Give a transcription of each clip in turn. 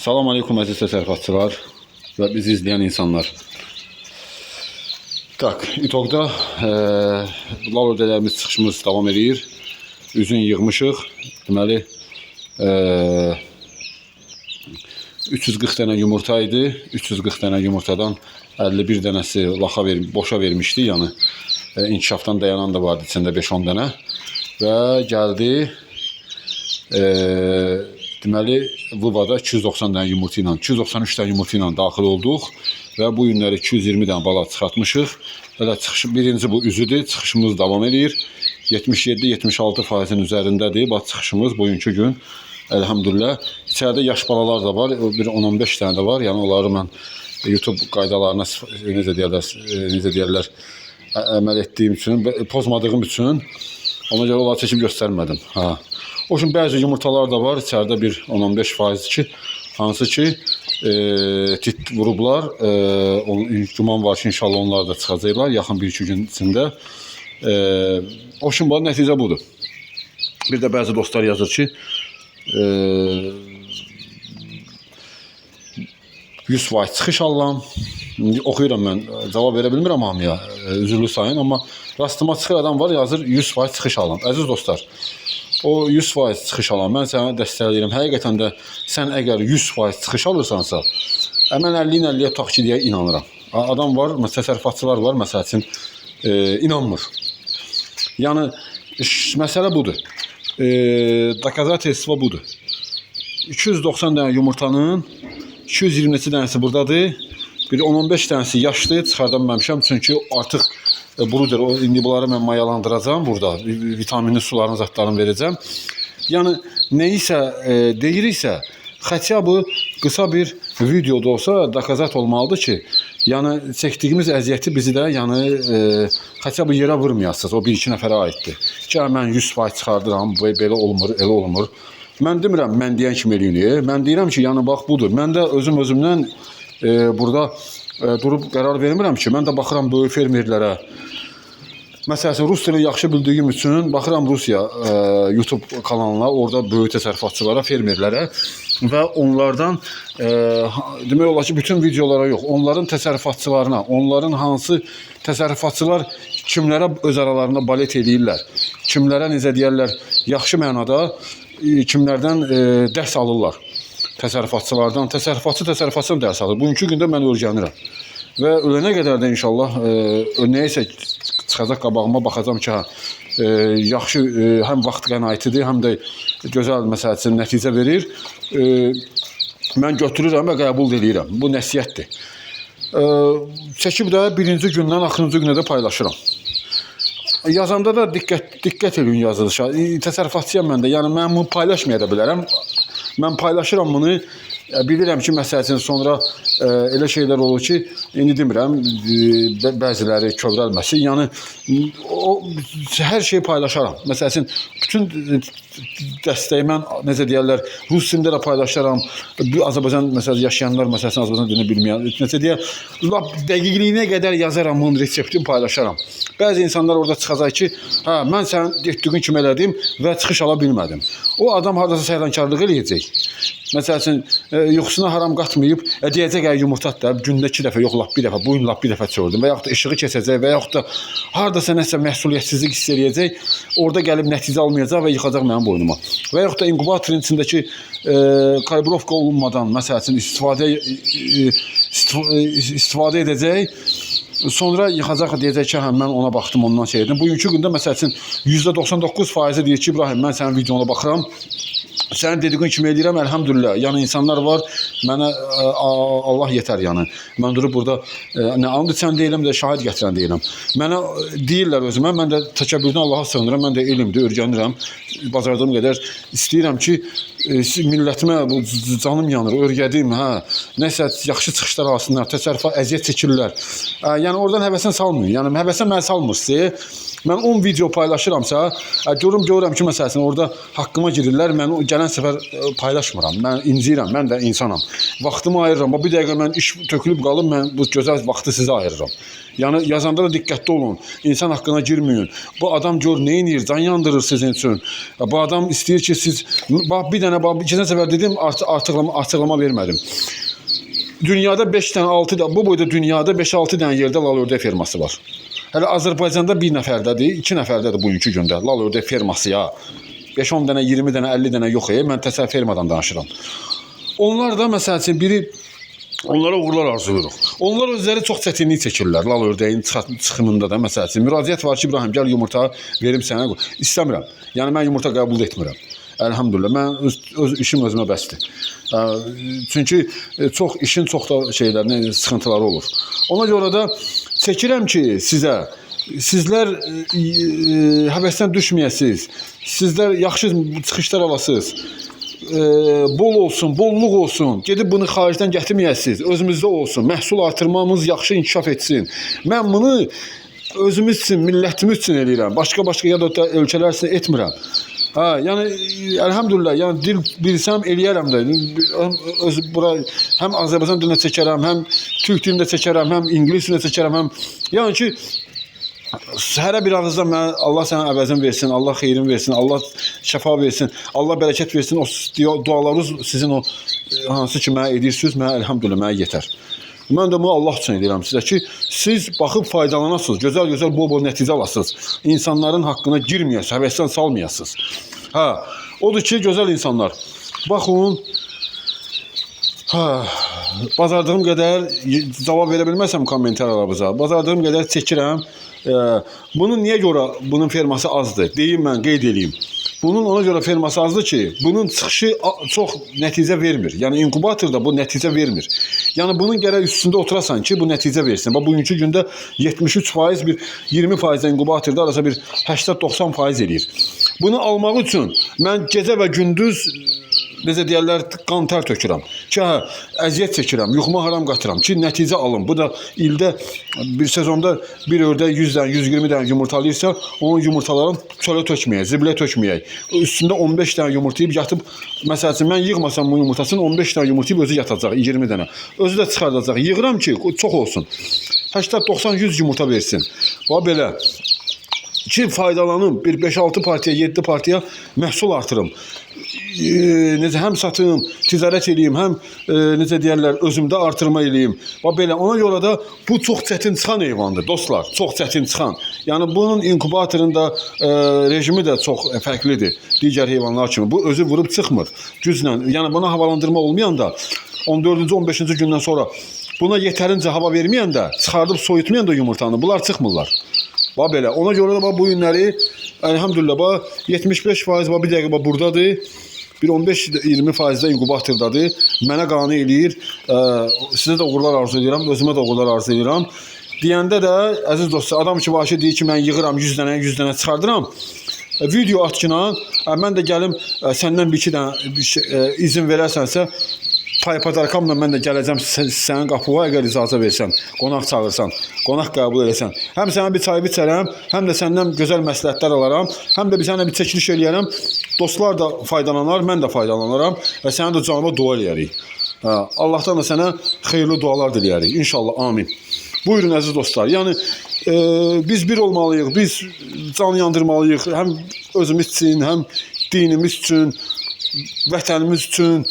Salam aleykum əziz təsərrüfatçılar və bizi izləyən insanlar. Tak, İTOQ-da lal ödələrimiz çıxışımız davam edir. Üzün yığmışıq. Deməli 340 dənə yumurta idi. 340 dənə yumurtadan 51 dənəsi boşa vermişdi. Yəni inkişafdan dayanan da vardı içində 5-10 dənə. Və gəldi deməli Vuvada 290 dənə yumurta ilə, 293 dənə yumurta ilə daxil olduq və bu günləri 220 dənə bala çıxartmışıq. Hələ birinci bu üzüdür, çıxışımız davam edir. 77-76%-in üzərindədir bax çıxışımız bugünkü gün. Elhamdülillah. İçəridə yaş balalar da var, bir 10-15 dənə də var. Yəni onları mən YouTube qaydalarına necə deyirlər, əməl etdiyim üçün, pozmadığım üçün ona görə onları çəkib göstərmədim. O üçün bəzi yumurtalar da var, içəridə bir 10-15% ki, hansı ki tit vurublar. Güman var ki, inşallah onlar da çıxacaqlar yaxın 1-2 gün içində. O üçün bu nəticə budur. Bir də bəzi dostlar yazır ki, 100% çıxış alıram. Oxuyuram mən, cavab verə bilmirəm hamıya, üzürlü sayın, amma rastıma çıxır adam var, yazır 100% çıxış alıram. Əziz dostlar, o 100% çıxış alan, mən sənə dəstəkləyirəm. Həqiqətən də sən əgər 100% çıxış alırsansa, mən 50-50-yə tutaq ki, deyə inanıram. Adam var, təsərrüfatçılar var, məsəl üçün, inanmır. Yəni, məsələ budur. Dokazatelstvo budur. 290 dənə yumurtanın 220 neçə dənəsi buradadır. Bir 10-15 dənəsi yaşlı, çıxarda bilməmişəm. Çünki artıq burudur. İndi bunları mən mayalandıracağam burada. Vitaminli suların zatlarını verəcəm. Yəni, neyisə deyiriksə, xətya bu qısa bir videoda olsa dokazat olmalıdır ki, yəni çəkdiyimiz əziyyəti bizi də, yəni xətya bu yerə vurmayasınız. O 1-2 nəfərə aiddir. Ki, mən 100% çıxardıram, belə olmur, elə olmur. Mən demirəm, mən deyən kimi eləyin. Mən deyirəm ki, yəni bax budur. Mən də özümdən burada durub qərar vermirəm ki, mən də baxıram böyük fermerlərə. Məsələn, Rus dilini yaxşı bildiyim üçün baxıram Rusiya YouTube kanalına, orada böyük təsərrüfatçılara, fermerlərə və onlardan demək olar ki, bütün videolara yox, onların təsərrüfatçılarına, onların hansı təsərrüfatçılar kimlərə öz aralarında balet edirlər, kimlərə necə deyərlər, yaxşı mənada kimlərdən dərs alırlar. Təsərrüfatçılardan, təsərrüfatçıdan dərs alır. Bugünkü gündə mən öyrənirəm. Və ölənə qədər də inşallah nəyəsə çıxacaq qabağıma baxacam ki, yaxşı, həm vaxt qənaətidir, həm də gözəl məsəl üçün nəticə verir. Mən götürürəm və qəbul edirəm. Bu nəsiyyətdir. Çəkib də birinci gündən axırıncı günə də paylaşıram. Yazanda da diqqət edin yazılışa. Təsərrüfatçıyam mən də. Yəni, mən bunu paylaşmaya da bilərəm. Mən paylaşıram bunu. Bilirəm ki, məsəl üçün sonra elə şeylər olur ki, indi demirəm, bəziləri kövrəlməsin. Yəni, hər şeyi paylaşaram. Məsəl üçün, bütün dəstəyi mən, necə deyərlər, Rus dilində də paylaşaram. Azərbaycan, məsələn, yaşayanlar, məsəl üçün, Azərbaycan dilini bilməyən, necə deyər, dəqiqliyinə qədər yazaram, bunun reseptini paylaşaram. Bəzi insanlar orada çıxacaq ki, mən sənin getdiyin kimi elədim və çıxış ala bilmədim. O adam haradasa səyrankarlıq eləyəcək. Məsəl üçün, yuxusuna haram qatmayıb, deyəcək, yumurtadır da, gündə 2 dəfə, yox, lap bir dəfə, bu gün lap bir dəfə çördüm və yaxud da işığı keçəcək və yaxud da haradasa nəsə məsuliyyətsizlik hiss eləyəcək, orada gəlib nəticə almayacaq və yıxacaq mənim boynuma. Və yaxud da inkubatorun içindəki kalibrovka olunmadan, məsəl üçün, istifadə edəcək, sonra yıxacaq, deyəcək ki, mən ona baxdım, ondan şey edim. Bugünkü gündə, məsəl üçün, %99% deyir ki, İbrahim, mən sənin videona baxıram, sənin dediyin kimi eləyirəm, əlhamdülillah. Yəni, insanlar var, mənə Allah yetər, yəni. Mən durub burada, nə and içən deyiləm, də şahid gətirən deyiləm. Mənə deyirlər özümə, mən də təkəbbürdən Allaha sığınıram, mən də elmdir, öyrənirəm. Bacardığım qədər istəyirəm ki, millətimə canım yanır, öyrədim, nəsə yaxşı çıxışlar alsınlar, təsərrüfat əziyyət çəkirlər. Yəni, oradan həvəsən salmayın. Yəni, həvəsən mən salmırsınız. Mən 10 video paylaşıramsa, görürəm ki, məsələn, orada haqqıma girirlər, mən gələn səfər paylaşmıram. Mən incirəm, mən də insanam. Vaxtımı ayırıram. Bir dəqiqə mən iş tökülüb qalım, mən bu gözəl vaxtı sizə ayırıram. Yəni yazanda da diqqətli olun. İnsan haqqına girməyin. Bu adam gör nə edir, can yandırır sizin üçün. Bu adam istəyir ki, siz bax bir dənə keçən səfər dedim, açıqlama vermədim. Dünyada 5 dənə, 6 dənə, bu boyda dünyada 5-6 dənə yerdə lal ördək ferması var. Hələ Azərbaycanda bir nəfərdədir, 2 nəfərdədir bugünkü gündə lal ördək ferması ya. 5-10 dənə, 20 dənə, 50 dənə yox, mən təsəvvür fermadan danışıram. Onlar da məsəl üçün biri onlara uğurlar arzulayırıq. Onlar özləri çox çətinlik çəkirlər lal ördəyin çıxımında da məsəl üçün. Müraciət var ki, İbrahim gəl yumurta verim sənə. İstəmirəm. Yəni mən yumurta qəbul etmirəm. Elhamdülillah, mən öz işim özümə bəsdir. Çünki işin çox da şeylər, sıxıntıları olur. Ona görə də çəkirəm ki, sizlər həvəsdən düşməyəsiniz. Sizlər yaxşı çıxışlar alasınız. Bol olsun, bolluq olsun. Gedib bunu xaricdən gətirməyəsiniz. Özümüzdə olsun. Məhsul artırmamız yaxşı inkişaf etsin. Mən bunu özümüz üçün, millətimiz üçün eləyirəm. Başqa ya da ölkələr üçün etmirəm. Yəni elhamdülillah, yəni dil bilsəm eləyərəm də. Bura həm Azərbaycan dilində çəkərəm, həm Türk dilində çəkərəm, həm ingilis dilində çəkərəm, həm yəni ki hərə bir ağızdan mənə Allah sənə əvəzini versin, Allah xeyrin versin, Allah şəfa versin, Allah bərəkət versin. O dualarınız sizin o hansı ki mənə edirsiniz, mənə elhamdülillah mənə yetər. Mən də bunu Allah üçün edirəm sizə ki, siz baxıb faydalanasınız, gözəl bol nəticə alasınız. İnsanların haqqına girməyəsiniz, həvəsdən salmayasınız. Odur ki, gözəl insanlar, baxın, bacardığım qədər cavab verə bilməsəm kommentarlarınıza, bacardığım qədər çəkirəm. Bunun niyə görə bunun ferması azdır? Deyim mən, qeyd edeyim. Bunun ona görə ferması azdır ki, bunun çıxışı çox nəticə vermir. Yəni inkubatorda bu nəticə vermir. Yəni bunun gərək üstündə oturasan ki, bu nəticə versin. Bugünkü gündə 73%, bir 20% inkubatorda arasa bir 80-90% eləyir. Bunu almaq üçün mən gecə və gündüz necə deyərlər, qan tər tökürəm. Ki, əziyyət çəkirəm, yuxuma haram qatıram ki, nəticə alım. Bu da ildə bir sezonda bir ördək 100 dənə, 120 dənə yumurtalayırsa, onun yumurtalarını çölə tökməyək, zibilə tökməyək. Üstündə 15 dənə yumurtayıb yatıb, məsəl üçün mən yığmasam bu yumurtasını 15 dənə yumurtayıb özü yatacaq, 20 dənə. Özü də çıxardacaq. Yığıram ki, çox olsun. 80-90-100 yumurta versin. Və belə ki, faydalanım, bir 5-6 partiya, 7 partiya məhsul artırım. Həm satım, ticarət eləyim, həm necə deyərlər, özümdə artırma eləyim. Və belə, ona görə də bu çox çətin çıxan heyvandır, dostlar, çox çətin çıxan. Yəni, bunun inkubatorunda rejimi də çox fərqlidir digər heyvanlar kimi. Bu, özü vurub çıxmır güclə. Yəni, buna havalandırma olmayanda, 14-cü, 15-ci gündən sonra buna yetərincə hava verməyəndə, çıxardıb soyutmayanda yumurtanı, bunlar çıxmırlar. Və belə, ona görə də bu günləri, elhamdülillah, 75% bir dəqiqə buradadır. Bir 15-20% də inkubatordadır. Mənə qane eləyir. Sizə də uğurlar arzu edirəm, özümə də uğurlar arzu edirəm. Deyəndə də, əziz dostlar, adam ki, başı deyir ki, mən yığıram 100 dənə çıxardıram. Video atqına, mən də gəlim, səndən bir-iki dənə izin verərsənsə, pay-padarkamla mən də gələcəm sənin qapığa, əgər icazə versən, qonaq çağırsan, qonaq qəbul edəsən. Həm sənə bir çay içərəm, həm də səndən gözəl məsləhətlər alaram, həm də sənə bir çəkiliş eləyərəm. Dostlar da faydalanar, mən də faydalanaram və sənə də canıma dua eləyərik. Allahdan da sənə xeyirli dualar diləyərik. İnşallah, amin. Buyurun, əziz dostlar. Yəni, biz bir olmalıyıq, biz can yandırmalıyıq, həm özümüz üçün, həm dinimiz üçün, vətənimiz üçün,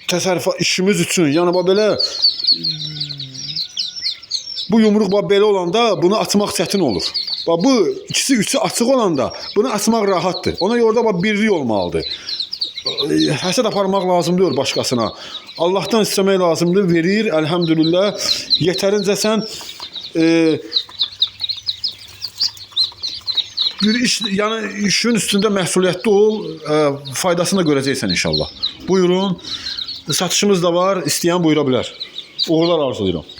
təsərrüfat işimiz üçün. Yəni, belə bu yumruq belə olanda bunu açmaq çətin olur. Bu ikisi, üçü açıq olanda bunu açmaq rahatdır. Ona görə də birlik olmalıdır. Həsəd aparmaq lazımdır başqasına. Allahdan istəmək lazımdır, verir, əlhəmdülillah. Yetərincə sən yəni işin üstündə məsuliyyətli ol, faydasını da görəcəksən inşallah. Buyurun, satışımız da var, istəyən buyura bilər. Uğurlar arzu edirəm.